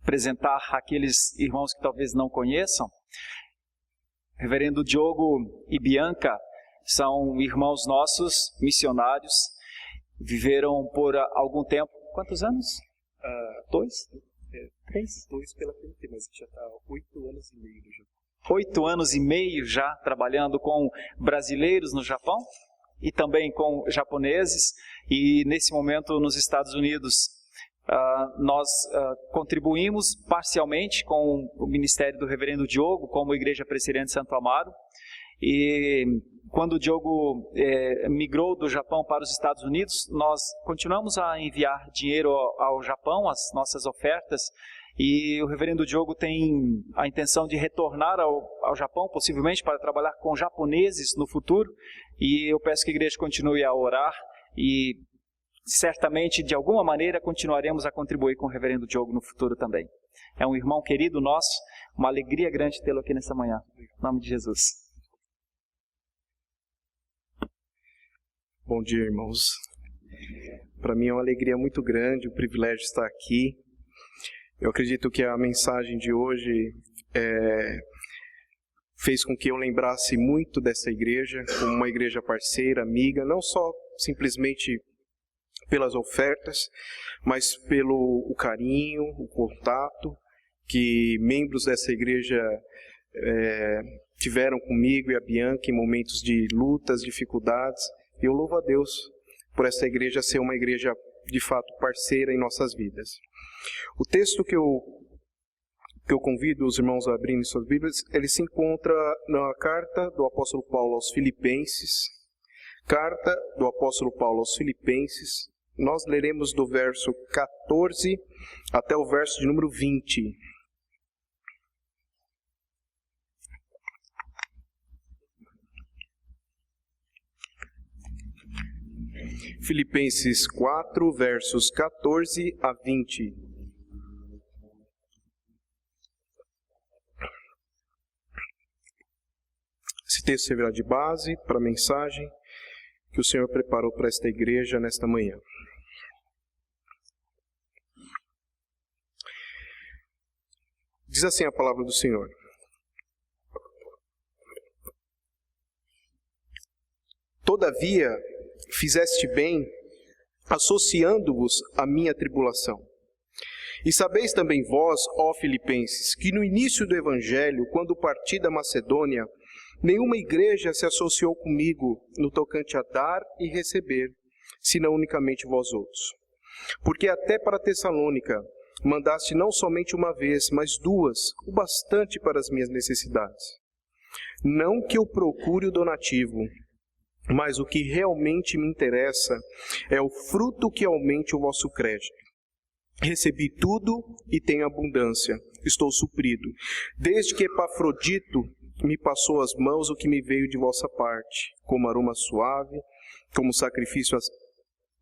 apresentar aqueles irmãos que talvez não conheçam. Reverendo Diogo e Bianca são irmãos nossos, missionários, viveram por algum tempo. Quantos anos? 2? 3? 2 pela PNT, mas já está 8 anos e meio no Japão. 8 anos e meio já trabalhando com brasileiros no Japão e também com japoneses, e nesse momento nos Estados Unidos nós contribuímos parcialmente com o ministério do Reverendo Diogo como Igreja Presbiteriana de Santo Amaro. E quando o Diogo migrou do Japão para os Estados Unidos, nós continuamos a enviar dinheiro ao Japão, as nossas ofertas, e o Reverendo Diogo tem a intenção de retornar ao Japão, possivelmente para trabalhar com japoneses no futuro, e eu peço que a igreja continue a orar, e certamente, de alguma maneira, continuaremos a contribuir com o Reverendo Diogo no futuro também. É um irmão querido nosso, uma alegria grande tê-lo aqui nessa manhã. Em nome de Jesus. Bom dia, irmãos. Para mim é uma alegria muito grande, o privilégio de estar aqui. Eu acredito que a mensagem de hoje fez com que eu lembrasse muito dessa igreja, como uma igreja parceira, amiga, não só simplesmente pelas ofertas, mas pelo o carinho, o contato que membros dessa igreja tiveram comigo e a Bianca em momentos de lutas, dificuldades. E eu louvo a Deus por essa igreja ser uma igreja de fato parceira em nossas vidas. O texto que eu convido os irmãos a abrirem suas Bíblias, ele se encontra na carta do apóstolo Paulo aos Filipenses. Carta do apóstolo Paulo aos Filipenses. Nós leremos do verso 14 até o verso de número 20. Filipenses 4, versos 14 a 20. Esse texto servirá de base para a mensagem que o Senhor preparou para esta igreja nesta manhã. Diz assim a palavra do Senhor. Todavia, fizeste bem, associando-vos à minha tribulação. E sabeis também vós, ó Filipenses, que no início do Evangelho, quando parti da Macedônia, nenhuma igreja se associou comigo no tocante a dar e receber, senão unicamente vós outros. Porque até para Tessalônica mandaste não somente uma vez, mas 2, o bastante para as minhas necessidades. Não que eu procure o donativo, mas o que realmente me interessa é o fruto que aumente o vosso crédito. Recebi tudo e tenho abundância, estou suprido. Desde que Epafrodito me passou às mãos o que me veio de vossa parte, como aroma suave, como sacrifício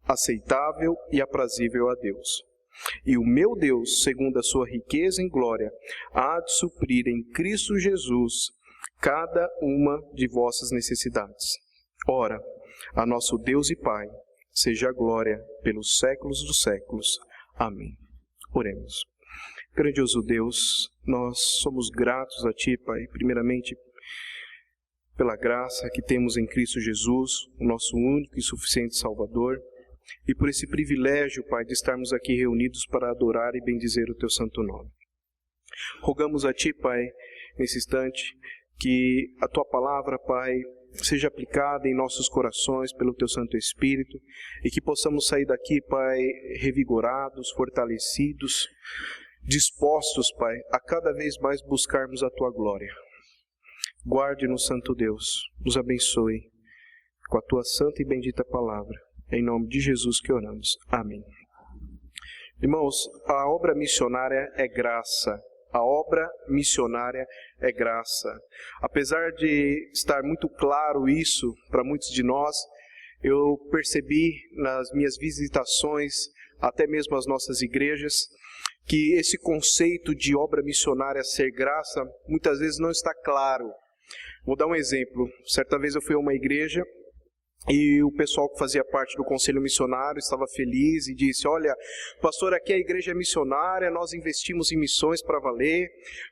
aceitável e aprazível a Deus. E o meu Deus, segundo a sua riqueza em glória, há de suprir em Cristo Jesus cada uma de vossas necessidades. Ora, a nosso Deus e Pai, seja a glória pelos séculos dos séculos. Amém. Oremos. Grandioso Deus, nós somos gratos a Ti, Pai, primeiramente pela graça que temos em Cristo Jesus, o nosso único e suficiente Salvador, e por esse privilégio, Pai, de estarmos aqui reunidos para adorar e bendizer o Teu santo nome. Rogamos a Ti, Pai, nesse instante, que a Tua palavra, Pai, seja aplicada em nossos corações pelo Teu Santo Espírito e que possamos sair daqui, Pai, revigorados, fortalecidos, dispostos, Pai, a cada vez mais buscarmos a Tua glória. Guarde-nos, Santo Deus, nos abençoe com a Tua santa e bendita palavra. Em nome de Jesus que oramos. Amém. Irmãos, a obra missionária é graça. A obra missionária é graça. Apesar de estar muito claro isso para muitos de nós, eu percebi nas minhas visitações, até mesmo às nossas igrejas, que esse conceito de obra missionária ser graça, muitas vezes não está claro. Vou dar um exemplo. Certa vez eu fui a uma igreja E o pessoal que fazia parte do conselho missionário estava feliz e disse: olha, pastor, aqui a igreja é missionária, nós investimos em missões para valer,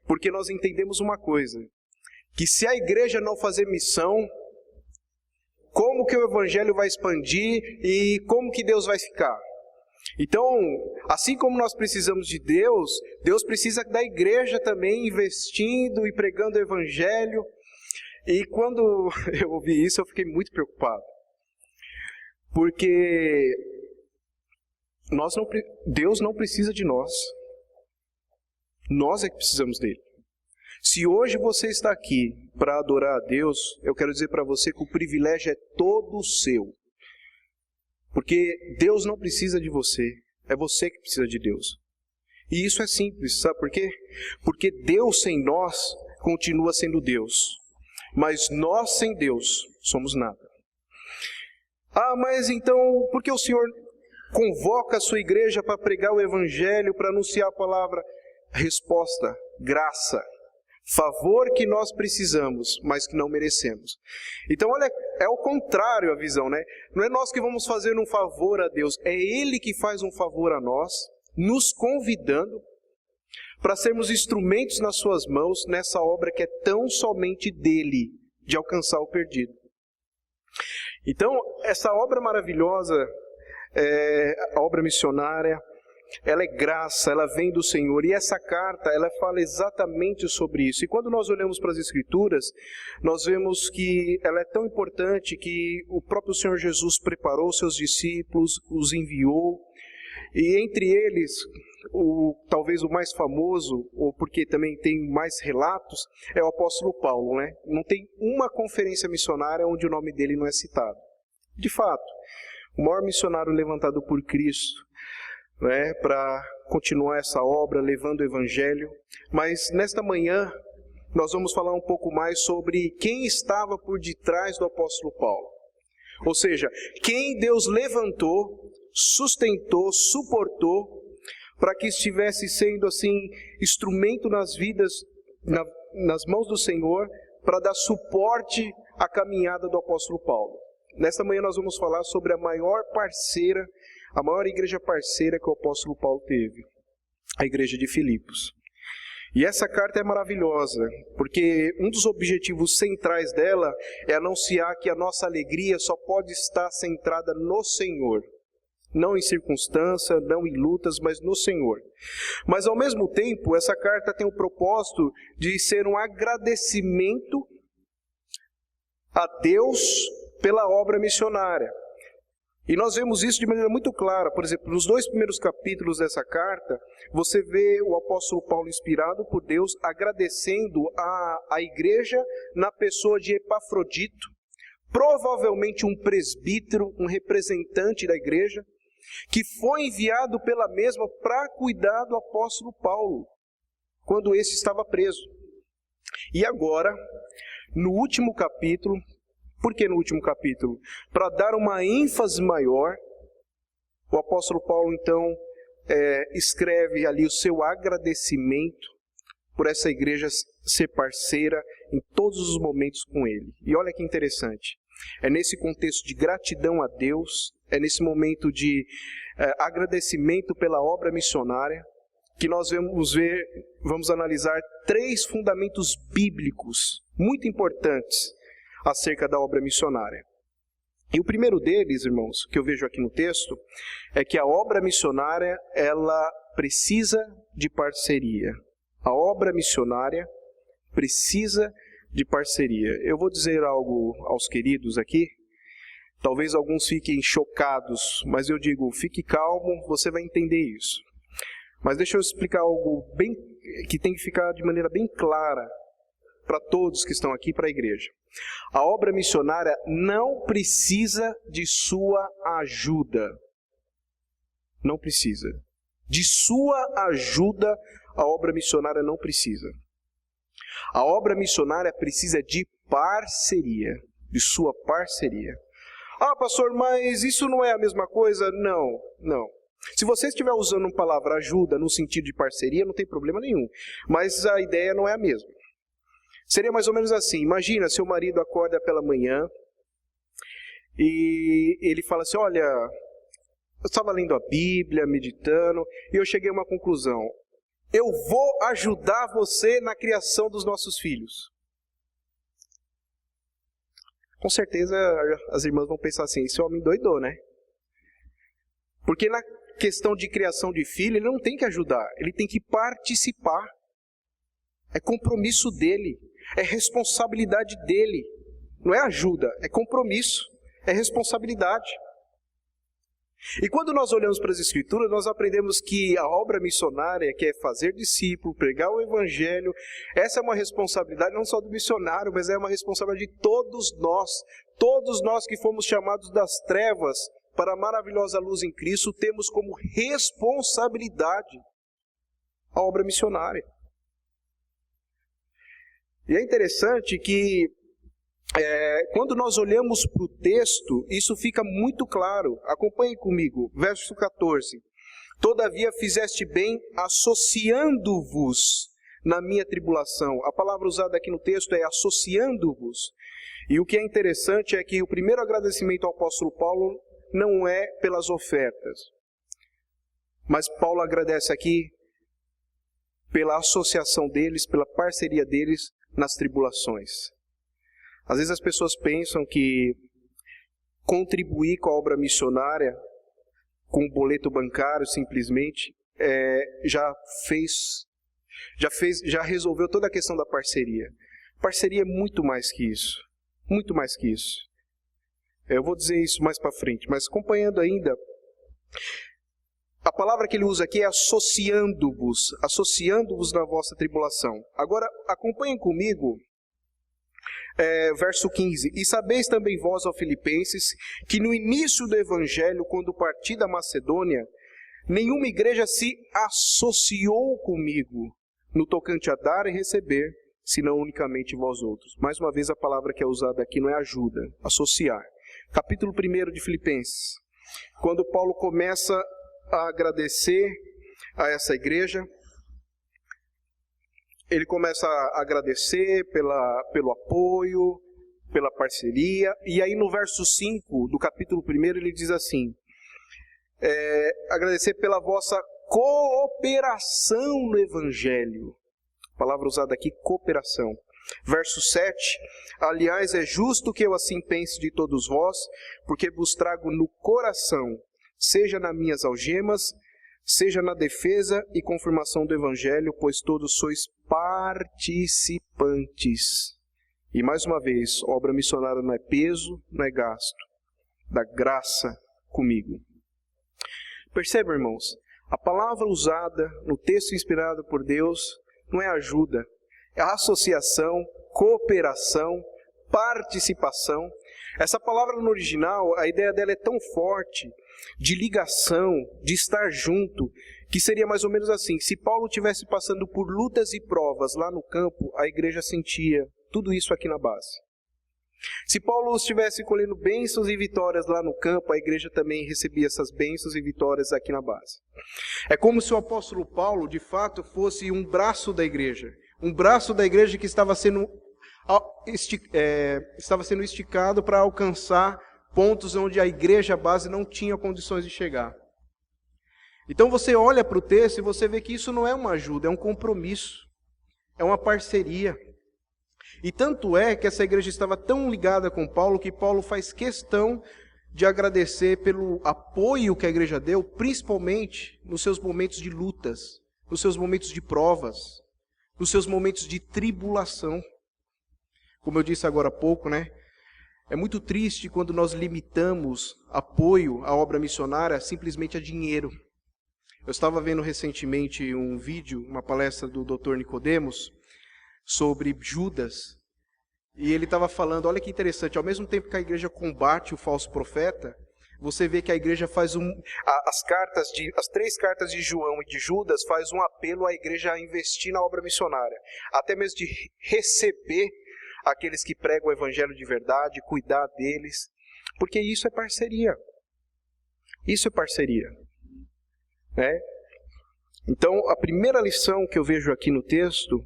porque nós entendemos uma coisa, que se a igreja não fazer missão, como que o evangelho vai expandir e como que Deus vai ficar? Então, assim como nós precisamos de Deus, Deus precisa da igreja também investindo e pregando o evangelho. E quando eu ouvi isso, eu fiquei muito preocupado. Porque Deus não precisa de nós. Nós é que precisamos dele. Se hoje você está aqui para adorar a Deus, eu quero dizer para você que o privilégio é todo seu. Porque Deus não precisa de você, é você que precisa de Deus. E isso é simples, sabe por quê? Porque Deus sem nós continua sendo Deus, mas nós sem Deus somos nada. Ah, mas então, por que o Senhor convoca a sua igreja para pregar o Evangelho, para anunciar a palavra? Resposta: graça. Favor que nós precisamos, mas que não merecemos. Então, olha, é o contrário a visão, né? Não é nós que vamos fazer um favor a Deus, é Ele que faz um favor a nós, nos convidando para sermos instrumentos nas suas mãos, nessa obra que é tão somente dele, de alcançar o perdido. Então, essa obra maravilhosa, a obra missionária, ela é graça, ela vem do Senhor. E essa carta, ela fala exatamente sobre isso. E quando nós olhamos para as Escrituras, nós vemos que ela é tão importante que o próprio Senhor Jesus preparou seus discípulos, os enviou. E entre eles, talvez o mais famoso, ou porque também tem mais relatos, é o apóstolo Paulo, né? Não tem uma conferência missionária onde o nome dele não é citado. De fato, o maior missionário levantado por Cristo, né, para continuar essa obra, levando o Evangelho. Mas nesta manhã, nós vamos falar um pouco mais sobre quem estava por detrás do apóstolo Paulo. Ou seja, quem Deus levantou, sustentou, suportou, para que estivesse sendo assim instrumento nas vidas, nas mãos do Senhor, para dar suporte à caminhada do apóstolo Paulo. Nesta manhã nós vamos falar sobre a maior parceira, a maior igreja parceira que o apóstolo Paulo teve, a igreja de Filipos. E essa carta é maravilhosa, porque um dos objetivos centrais dela é anunciar que a nossa alegria só pode estar centrada no Senhor. Não em circunstância, não em lutas, mas no Senhor. Mas ao mesmo tempo, essa carta tem o propósito de ser um agradecimento a Deus pela obra missionária. E nós vemos isso de maneira muito clara. Por exemplo, nos 2 primeiros capítulos dessa carta, você vê o apóstolo Paulo inspirado por Deus, agradecendo a igreja na pessoa de Epafrodito, provavelmente um presbítero, um representante da igreja, que foi enviado pela mesma para cuidar do apóstolo Paulo, quando esse estava preso. E agora, no último capítulo, por que no último capítulo? Para dar uma ênfase maior, o apóstolo Paulo então escreve ali o seu agradecimento por essa igreja ser parceira em todos os momentos com ele. E olha que interessante, é nesse contexto de gratidão a Deus, é nesse momento de agradecimento pela obra missionária, que nós vamos analisar 3 fundamentos bíblicos muito importantes acerca da obra missionária. E o primeiro deles, irmãos, que eu vejo aqui no texto, é que a obra missionária, ela precisa de parceria. A obra missionária precisa de parceria. Eu vou dizer algo aos queridos aqui, talvez alguns fiquem chocados, mas eu digo, fique calmo, você vai entender isso. Mas deixa eu explicar algo que tem que ficar de maneira bem clara para todos que estão aqui, para a igreja. A obra missionária não precisa de sua ajuda. Não precisa. De sua ajuda, a obra missionária não precisa. A obra missionária precisa de parceria, de sua parceria. Ah, pastor, mas isso não é a mesma coisa? Não, não. Se você estiver usando uma palavra ajuda no sentido de parceria, não tem problema nenhum. Mas a ideia não é a mesma. Seria mais ou menos assim, imagina, seu marido acorda pela manhã e ele fala assim, olha, eu estava lendo a Bíblia, meditando, e eu cheguei a uma conclusão. Eu vou ajudar você na criação dos nossos filhos. Com certeza as irmãs vão pensar assim, esse homem doidou, né? Porque na questão de criação de filho, ele não tem que ajudar, ele tem que participar. É compromisso dele, é responsabilidade dele. Não é ajuda, é compromisso, é responsabilidade. E quando nós olhamos para as Escrituras, nós aprendemos que a obra missionária, que é fazer discípulo, pregar o Evangelho, essa é uma responsabilidade não só do missionário, mas é uma responsabilidade de todos nós que fomos chamados das trevas para a maravilhosa luz em Cristo, temos como responsabilidade a obra missionária. E é interessante que quando nós olhamos para o texto, isso fica muito claro. Acompanhe comigo, verso 14. Todavia fizeste bem associando-vos na minha tribulação. A palavra usada aqui no texto é associando-vos. E o que é interessante é que o primeiro agradecimento ao apóstolo Paulo não é pelas ofertas. Mas Paulo agradece aqui pela associação deles, pela parceria deles nas tribulações. Às vezes as pessoas pensam que contribuir com a obra missionária, com um boleto bancário simplesmente, já resolveu toda a questão da parceria. Parceria é muito mais que isso. Muito mais que isso. Eu vou dizer isso mais para frente, mas acompanhando ainda, a palavra que ele usa aqui é associando-vos na vossa tribulação. Agora, acompanhem comigo, verso 15. E sabeis também vós, ó Filipenses, que no início do Evangelho, quando parti da Macedônia, nenhuma igreja se associou comigo no tocante a dar e receber, senão unicamente vós outros. Mais uma vez a palavra que é usada aqui não é ajuda, associar. Capítulo 1 de Filipenses. Quando Paulo começa a agradecer a essa igreja, ele começa a agradecer pelo apoio, pela parceria, e aí no verso 5 do capítulo 1 ele diz assim, agradecer pela vossa cooperação no Evangelho. A palavra usada aqui, cooperação. Verso 7, aliás, é justo que eu assim pense de todos vós, porque vos trago no coração, seja nas minhas algemas, seja na defesa e confirmação do Evangelho, pois todos sois participantes. E mais uma vez, obra missionária não é peso, não é gasto. Da graça comigo. Percebe, irmãos? A palavra usada no texto inspirado por Deus não é ajuda, é associação, cooperação, participação. Essa palavra no original, a ideia dela é tão forte, de ligação, de estar junto, que seria mais ou menos assim, se Paulo estivesse passando por lutas e provas lá no campo, a igreja sentia tudo isso aqui na base. Se Paulo estivesse colhendo bênçãos e vitórias lá no campo, a igreja também recebia essas bênçãos e vitórias aqui na base. É como se o apóstolo Paulo, de fato, fosse um braço da igreja que estava sendo esticado para alcançar pontos onde a igreja base não tinha condições de chegar. Então você olha para o texto e você vê que isso não é uma ajuda, é um compromisso, é uma parceria. E tanto é que essa igreja estava tão ligada com Paulo, que Paulo faz questão de agradecer pelo apoio que a igreja deu, principalmente nos seus momentos de lutas, nos seus momentos de provas, nos seus momentos de tribulação. Como eu disse agora há pouco, né? É muito triste quando nós limitamos apoio à obra missionária simplesmente a dinheiro. Eu estava vendo recentemente um vídeo, uma palestra do Dr. Nicodemos, sobre Judas, e ele estava falando, olha que interessante, ao mesmo tempo que a igreja combate o falso profeta, você vê que a igreja faz as 3 cartas de João e de Judas faz um apelo à igreja a investir na obra missionária, até mesmo de receber aqueles que pregam o evangelho de verdade, cuidar deles, porque isso é parceria. Isso é parceria. Né? Então, a primeira lição que eu vejo aqui no texto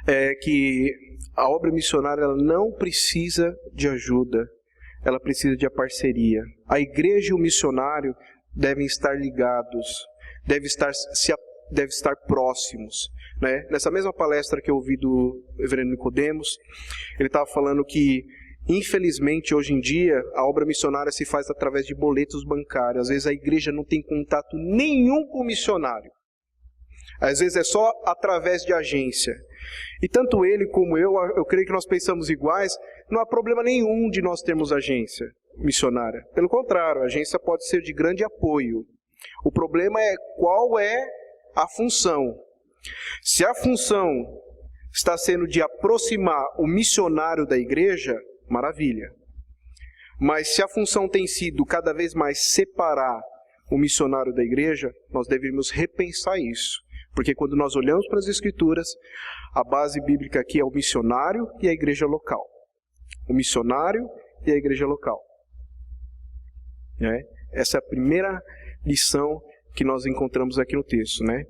é que a obra missionária ela não precisa de ajuda, ela precisa de parceria. A igreja e o missionário devem estar ligados, devem estar próximos, né? Nessa mesma palestra que eu ouvi do reverendo Nicodemos, ele estava falando que, infelizmente, hoje em dia, a obra missionária se faz através de boletos bancários. Às vezes a igreja não tem contato nenhum com o missionário. Às vezes é só através de agência. E tanto ele como eu creio que nós pensamos iguais, não há problema nenhum de nós termos agência missionária. Pelo contrário, a agência pode ser de grande apoio. O problema é qual é a função. Se a função está sendo de aproximar o missionário da igreja, maravilha. Mas se a função tem sido cada vez mais separar o missionário da igreja, nós deveríamos repensar isso. Porque quando nós olhamos para as Escrituras, a base bíblica aqui é o missionário e a igreja local. O missionário e a igreja local. Essa é a primeira lição que nós encontramos aqui no texto, né?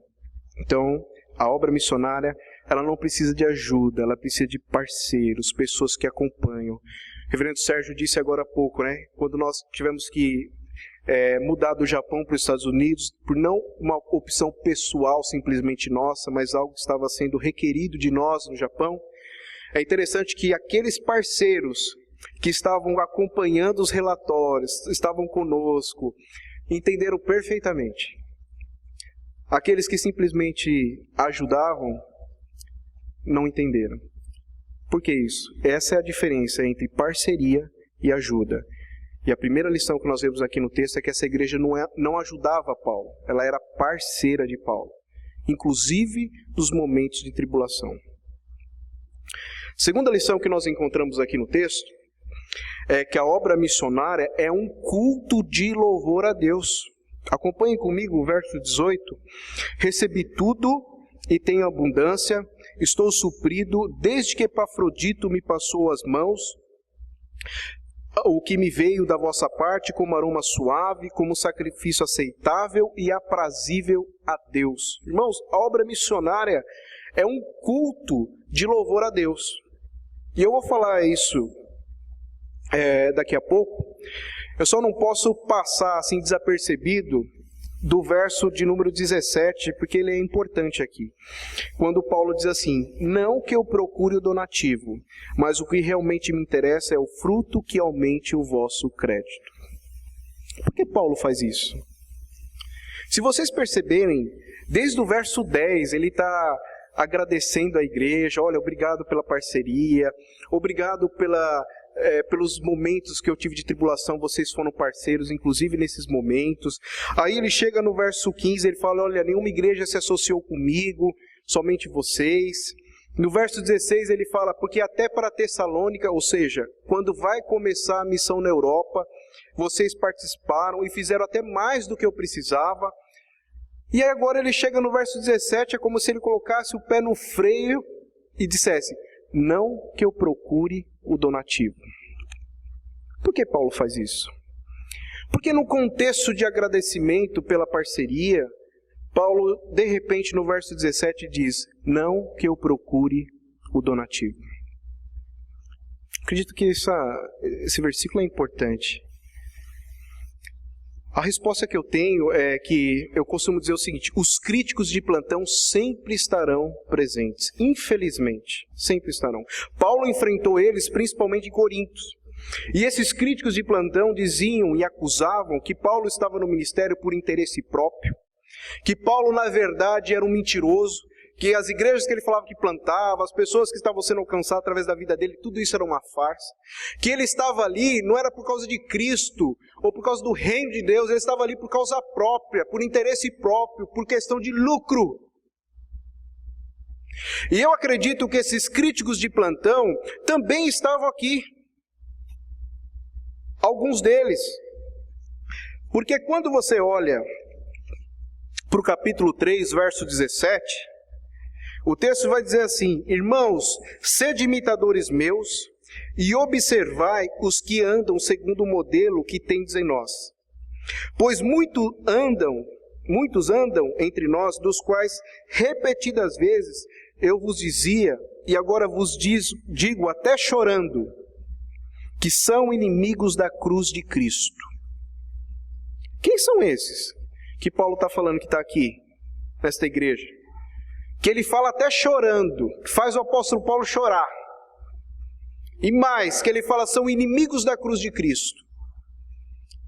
Então, a obra missionária, ela não precisa de ajuda, ela precisa de parceiros, pessoas que acompanham. O reverendo Sérgio disse agora há pouco, né? Quando nós tivemos que mudar do Japão para os Estados Unidos, por não uma opção pessoal simplesmente nossa, mas algo que estava sendo requerido de nós no Japão, é interessante que aqueles parceiros que estavam acompanhando os relatórios, estavam conosco, entenderam perfeitamente. Aqueles que simplesmente ajudavam, não entenderam. Por que isso? Essa é a diferença entre parceria e ajuda. E a primeira lição que nós vemos aqui no texto é que essa igreja não ajudava Paulo, ela era parceira de Paulo, inclusive nos momentos de tribulação. Segunda lição que nós encontramos aqui no texto é que a obra missionária é um culto de louvor a Deus. Acompanhem comigo o verso 18. Recebi tudo e tenho abundância, estou suprido, desde que Epafrodito me passou as mãos, o que me veio da vossa parte como aroma suave, como sacrifício aceitável e aprazível a Deus. Irmãos, a obra missionária é um culto de louvor a Deus. E eu vou falar isso daqui a pouco. Eu só não posso passar assim desapercebido do verso de número 17, porque ele é importante aqui. Quando Paulo diz assim: não que eu procure o donativo, mas o que realmente me interessa é o fruto que aumente o vosso crédito. Por que Paulo faz isso? Se vocês perceberem, desde o verso 10, ele está agradecendo a igreja. Olha, obrigado pela parceria, obrigado pelos momentos que eu tive de tribulação, vocês foram parceiros, inclusive nesses momentos. Aí ele chega no verso 15, ele fala: olha, nenhuma igreja se associou comigo, somente vocês. No verso 16 ele fala: porque até para Tessalônica, ou seja, quando vai começar a missão na Europa, vocês participaram e fizeram até mais do que eu precisava. E aí agora ele chega no verso 17, é como se ele colocasse o pé no freio e dissesse: não que eu procure o donativo. Por que Paulo faz isso? Porque no contexto de agradecimento pela parceria, Paulo, de repente, no verso 17 diz: não que eu procure o donativo. Acredito que esse versículo é importante. A resposta que eu tenho é que eu costumo dizer o seguinte: os críticos de plantão sempre estarão presentes. Infelizmente, sempre estarão. Paulo enfrentou eles principalmente em Corinto. E esses críticos de plantão diziam e acusavam que Paulo estava no ministério por interesse próprio, que Paulo, na verdade, era um mentiroso, que as igrejas que ele falava que plantava, as pessoas que estavam sendo alcançadas através da vida dele, tudo isso era uma farsa. Que ele estava ali não era por causa de Cristo, ou por causa do reino de Deus, ele estava ali por causa própria, por interesse próprio, por questão de lucro. E eu acredito que esses críticos de plantão também estavam aqui. Alguns deles. Porque quando você olha para o capítulo 3, verso 17... o texto vai dizer assim: irmãos, sede imitadores meus, e observai os que andam segundo o modelo que tendes em nós. Pois muitos andam entre nós, dos quais repetidas vezes eu vos dizia, e agora vos digo até chorando, que são inimigos da cruz de Cristo. Quem são esses que Paulo está falando que está aqui, nesta igreja? Que ele fala até chorando, que faz o apóstolo Paulo chorar. E mais, que ele fala, são inimigos da cruz de Cristo.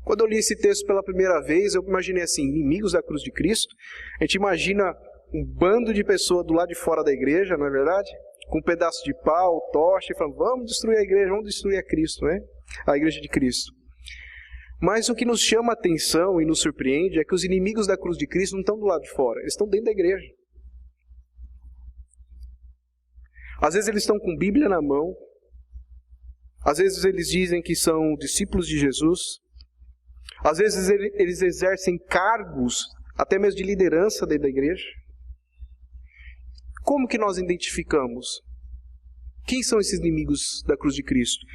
Quando eu li esse texto pela primeira vez, eu imaginei assim, inimigos da cruz de Cristo. A gente imagina um bando de pessoas do lado de fora da igreja, não é verdade? Com um pedaço de pau, tocha, e falando, vamos destruir a igreja, vamos destruir a Cristo, né? A igreja de Cristo. Mas o que nos chama a atenção e nos surpreende é que os inimigos da cruz de Cristo não estão do lado de fora, eles estão dentro da igreja. Às vezes eles estão com Bíblia na mão, às vezes eles dizem que são discípulos de Jesus, às vezes eles exercem cargos, até mesmo de liderança dentro da igreja. Como que nós identificamos? Quem são esses inimigos da cruz de Cristo?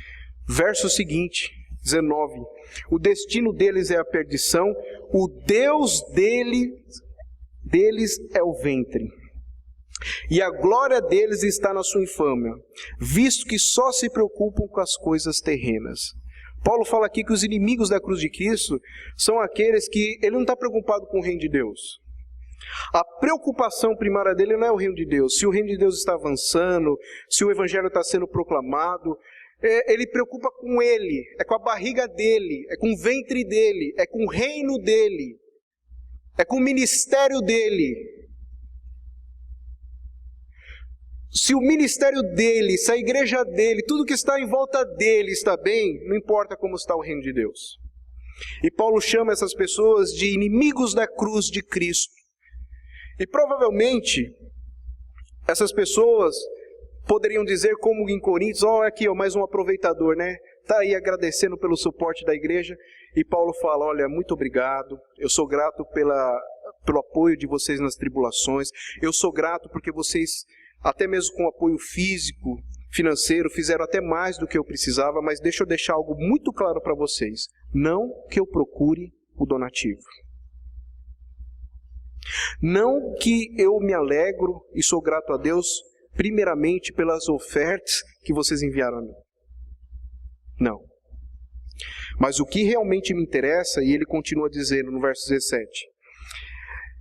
Verso seguinte, 19. O destino deles é a perdição, o Deus deles é o ventre. E a glória deles está na sua infâmia, visto que só se preocupam com as coisas terrenas. Paulo fala aqui que os inimigos da cruz de Cristo são aqueles que ele não está preocupado com o reino de Deus. A preocupação primária dele não é o reino de Deus. Se o reino de Deus está avançando, se o evangelho está sendo proclamado, ele preocupa com ele, é com a barriga dele, é com o ventre dele, é com o reino dele, é com o ministério dele. Se o ministério dele, se a igreja dele, tudo que está em volta dele está bem, não importa como está o reino de Deus. E Paulo chama essas pessoas de inimigos da cruz de Cristo. E provavelmente, essas pessoas poderiam dizer como em Coríntios, aqui mais um aproveitador, né? Está aí agradecendo pelo suporte da igreja. E Paulo fala, olha, muito obrigado, eu sou grato pelo apoio de vocês nas tribulações, eu sou grato porque vocês, até mesmo com apoio físico, financeiro, fizeram até mais do que eu precisava, mas deixa eu deixar algo muito claro para vocês. Não que eu procure o donativo. Não que eu me alegro e sou grato a Deus, primeiramente pelas ofertas que vocês enviaram a mim. Não. Mas o que realmente me interessa, e ele continua dizendo no verso 17,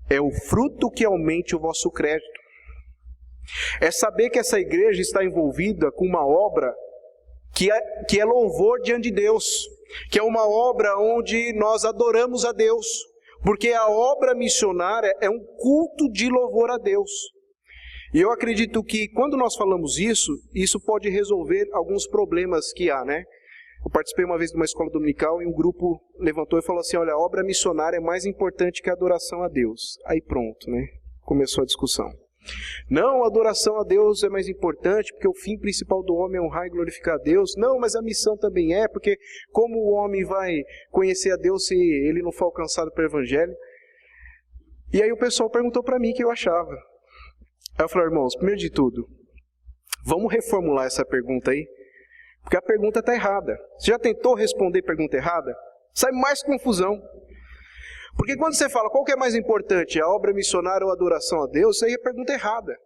é o fruto que aumente o vosso crédito. É saber que essa igreja está envolvida com uma obra que é louvor diante de Deus, que é uma obra onde nós adoramos a Deus, porque a obra missionária é um culto de louvor a Deus. E eu acredito que quando nós falamos isso pode resolver alguns problemas que há, né? Eu participei uma vez de uma escola dominical e um grupo levantou e falou assim, olha, a obra missionária é mais importante que a adoração a Deus. Aí pronto, né? Começou a discussão. Não, a adoração a Deus é mais importante, porque o fim principal do homem é honrar e glorificar a Deus. Não, mas a missão também é, porque como o homem vai conhecer a Deus se ele não for alcançado pelo Evangelho? E aí o pessoal perguntou para mim o que eu achava. Aí eu falei, irmãos, primeiro de tudo, vamos reformular essa pergunta aí, porque a pergunta está errada. Você já tentou responder pergunta errada? Sai mais confusão. Porque quando você fala qual que é mais importante, a obra missionária ou a adoração a Deus, isso aí é pergunta errada.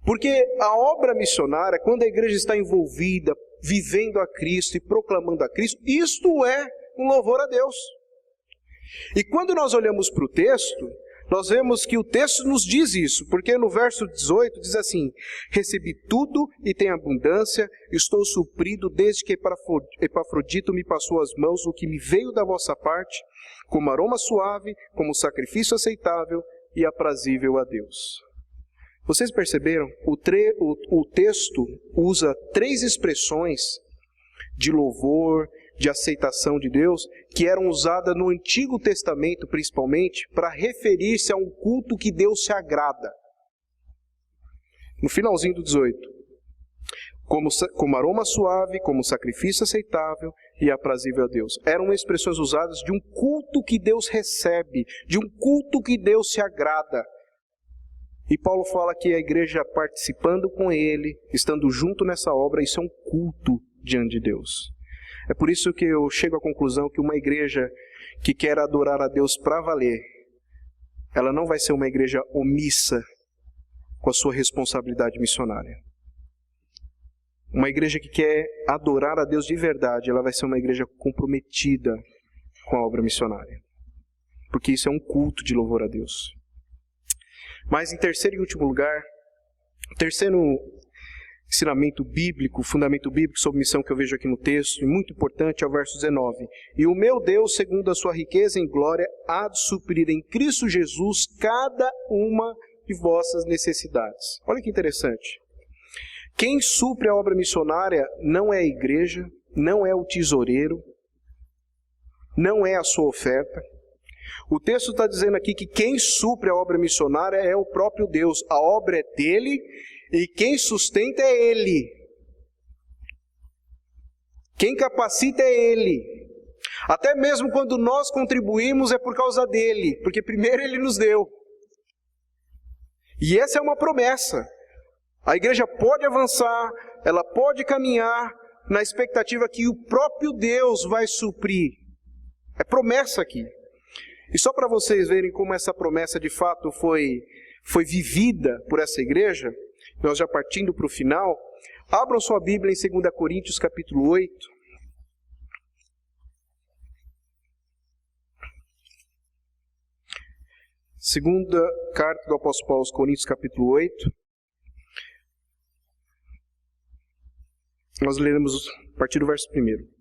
Porque a obra missionária, quando a igreja está envolvida, vivendo a Cristo e proclamando a Cristo, isto é um louvor a Deus. E quando nós olhamos para o texto, nós vemos que o texto nos diz isso, porque no verso 18 diz assim, recebi tudo e tenho abundância, estou suprido desde que Epafrodito me passou as mãos o que me veio da vossa parte, como aroma suave, como sacrifício aceitável e aprazível a Deus. Vocês perceberam? O texto usa 3 expressões de louvor, de aceitação de Deus, que eram usadas no Antigo Testamento, principalmente, para referir-se a um culto que Deus se agrada. No finalzinho do 18. Como aroma suave, como sacrifício aceitável e aprazível a Deus. Eram expressões usadas de um culto que Deus recebe, de um culto que Deus se agrada. E Paulo fala que a igreja participando com ele, estando junto nessa obra, isso é um culto diante de Deus. É por isso que eu chego à conclusão que uma igreja que quer adorar a Deus para valer, ela não vai ser uma igreja omissa com a sua responsabilidade missionária. uma igreja que quer adorar a Deus de verdade, ela vai ser uma igreja comprometida com a obra missionária. Porque isso é um culto de louvor a Deus. Mas em terceiro e último lugar, o terceiro ensinamento bíblico, fundamento bíblico sobre missão que eu vejo aqui no texto, e muito importante, é o verso 19. E o meu Deus, segundo a sua riqueza em glória, há de suprir em Cristo Jesus cada uma de vossas necessidades. Olha que interessante. Quem supre a obra missionária não é a igreja, não é o tesoureiro, não é a sua oferta. O texto está dizendo aqui que quem supre a obra missionária é o próprio Deus. A obra é dele e quem sustenta é ele. Quem capacita é ele. Até mesmo quando nós contribuímos é por causa dele, porque primeiro ele nos deu. E essa é uma promessa. A igreja pode avançar, ela pode caminhar na expectativa que o próprio Deus vai suprir. É promessa aqui. E só para vocês verem como essa promessa de fato foi vivida por essa igreja, nós já partindo para o final, abram sua Bíblia em 2 Coríntios capítulo 8. Segunda carta do apóstolo Paulo aos Coríntios capítulo 8. Nós leremos a partir do verso 1.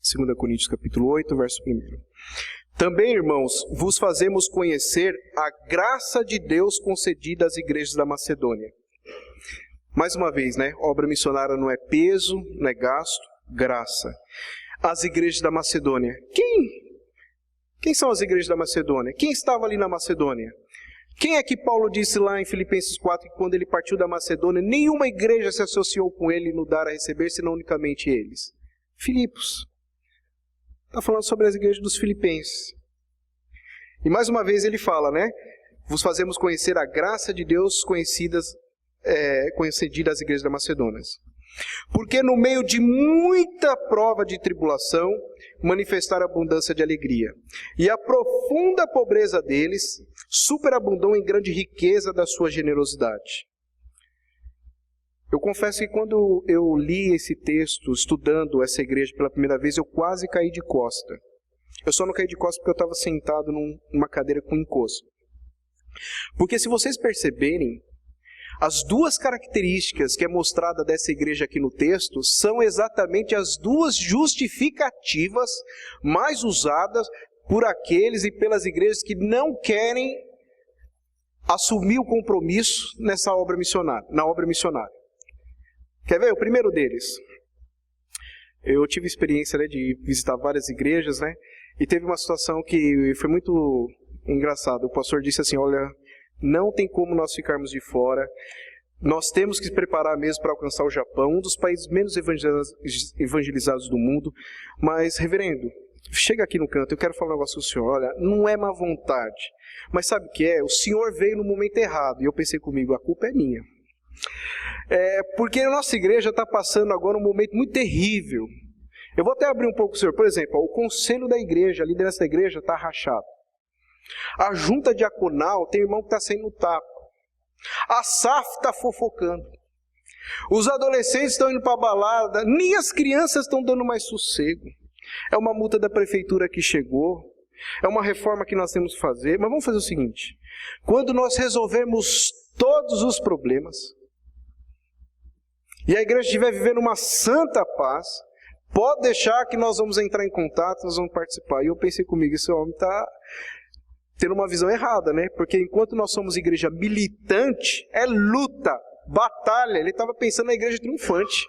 Segunda Coríntios capítulo 8, verso 1. Também, irmãos, vos fazemos conhecer a graça de Deus concedida às igrejas da Macedônia. Mais uma vez, né? Obra missionária não é peso, não é gasto, graça. As igrejas da Macedônia. Quem são as igrejas da Macedônia? Quem estava ali na Macedônia? Quem é que Paulo disse lá em Filipenses 4 que quando ele partiu da Macedônia, nenhuma igreja se associou com ele no dar a receber, senão unicamente eles? Filipos. Está falando sobre as igrejas dos filipenses. E mais uma vez ele fala, né? Vos fazemos conhecer a graça de Deus concedida às igrejas da Macedônia. Porque no meio de muita prova de tribulação, manifestaram abundância de alegria. E a profunda pobreza deles superabundou em grande riqueza da sua generosidade. Eu confesso que quando eu li esse texto, estudando essa igreja pela primeira vez, eu quase caí de costa. Eu só não caí de costa porque eu estava sentado numa cadeira com encosto. Porque se vocês perceberem, as duas características que é mostrada dessa igreja aqui no texto são exatamente as duas justificativas mais usadas por aqueles e pelas igrejas que não querem assumir o compromisso nessa obra missionária, na obra missionária. Quer ver? O primeiro deles. Eu tive experiência, né, de visitar várias igrejas, né? E teve uma situação que foi muito engraçada. O pastor disse assim, olha, não tem como nós ficarmos de fora. Nós temos que se preparar mesmo para alcançar o Japão, um dos países menos evangelizados do mundo. Mas, reverendo, chega aqui no canto, eu quero falar um negócio com o senhor. Olha, não é má vontade. Mas sabe o que é? O senhor veio no momento errado. E eu pensei comigo, a culpa é minha. Porque a nossa igreja está passando agora um momento muito terrível. Eu vou até abrir um pouco, senhor. Por exemplo, o conselho da igreja, a liderança da igreja está rachado. A junta diaconal tem irmão que está saindo no tapa. A SAF está fofocando. Os adolescentes estão indo para a balada. Nem as crianças estão dando mais sossego. É uma multa da prefeitura que chegou. É uma reforma que nós temos que fazer. Mas vamos fazer o seguinte. Quando nós resolvermos todos os problemas, e a igreja estiver vivendo uma santa paz, pode deixar que nós vamos entrar em contato, nós vamos participar. E eu pensei comigo, esse homem está tendo uma visão errada, né? Porque enquanto nós somos igreja militante, é luta, batalha. Ele estava pensando na igreja triunfante,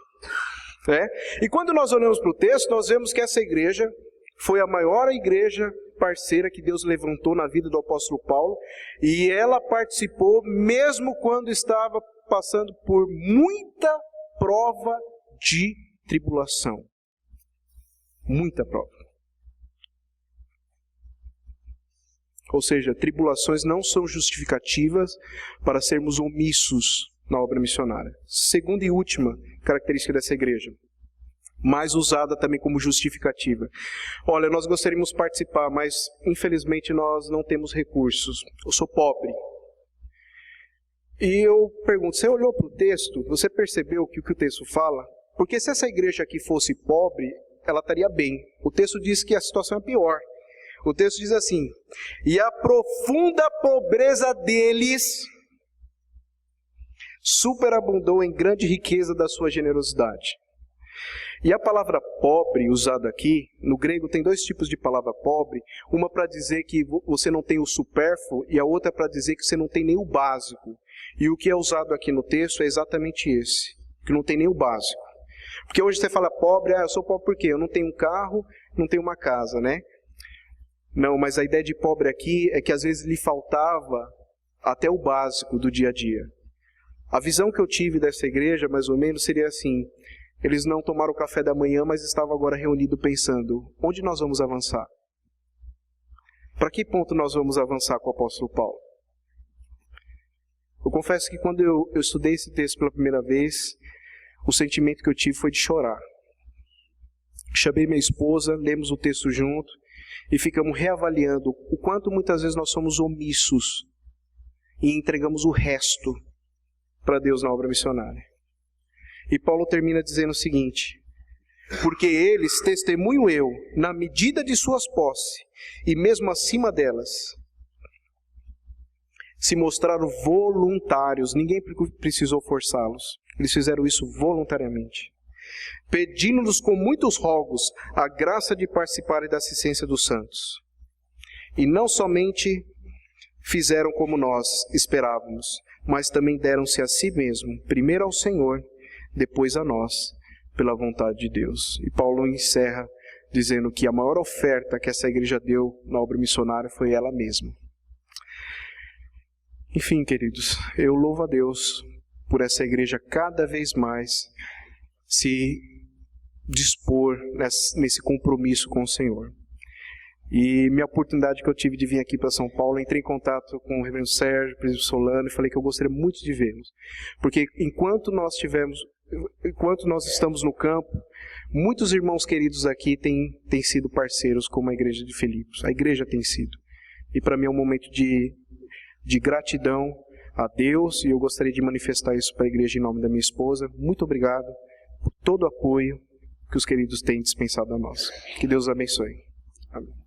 né? E quando nós olhamos para o texto, nós vemos que essa igreja foi a maior igreja parceira que Deus levantou na vida do apóstolo Paulo, e ela participou mesmo quando estava passando por muita prova de tribulação. Muita prova. Ou seja, tribulações não são justificativas para sermos omissos na obra missionária. Segunda e última característica dessa igreja. mas usada também como justificativa. Olha, nós gostaríamos de participar, mas infelizmente nós não temos recursos. Eu sou pobre. E eu pergunto, você olhou para o texto, você percebeu o que o texto fala? Porque se essa igreja aqui fosse pobre, ela estaria bem. O texto diz que a situação é pior. O texto diz assim, e a profunda pobreza deles superabundou em grande riqueza da sua generosidade. E a palavra pobre usada aqui, no grego tem dois tipos de palavra pobre, uma para dizer que você não tem o supérfluo e a outra para dizer que você não tem nem o básico. E o que é usado aqui no texto é exatamente esse, que não tem nem o básico. Porque hoje você fala pobre, eu sou pobre por quê? Eu não tenho um carro, não tenho uma casa, né? Não, mas a ideia de pobre aqui é que às vezes lhe faltava até o básico do dia a dia. A visão que eu tive dessa igreja, mais ou menos, seria assim, eles não tomaram o café da manhã, mas estavam agora reunidos pensando, onde nós vamos avançar? Para que ponto nós vamos avançar com o apóstolo Paulo? Eu confesso que quando eu estudei esse texto pela primeira vez, o sentimento que eu tive foi de chorar. Chamei minha esposa, lemos o texto junto e ficamos reavaliando o quanto muitas vezes nós somos omissos e entregamos o resto para Deus na obra missionária. E Paulo termina dizendo o seguinte, porque eles, testemunho eu, na medida de suas posses e mesmo acima delas, se mostraram voluntários, ninguém precisou forçá-los, eles fizeram isso voluntariamente, pedindo-nos com muitos rogos a graça de participarem da assistência dos santos. E não somente fizeram como nós esperávamos, mas também deram-se a si mesmo, primeiro ao Senhor, depois a nós, pela vontade de Deus. E Paulo encerra dizendo que a maior oferta que essa igreja deu na obra missionária foi ela mesma. Enfim, queridos, eu louvo a Deus por essa igreja cada vez mais se dispor nesse compromisso com o Senhor. E minha oportunidade que eu tive de vir aqui para São Paulo, entrei em contato com o reverendo Sérgio, o presbítero Solano, e falei que eu gostaria muito de vê-los. Porque enquanto nós estamos no campo, muitos irmãos queridos aqui têm sido parceiros como a igreja de Filipos. A igreja tem sido. E para mim é um momento de gratidão a Deus, e eu gostaria de manifestar isso para a igreja em nome da minha esposa. Muito obrigado por todo o apoio que os queridos têm dispensado a nós. Que Deus abençoe. Amém.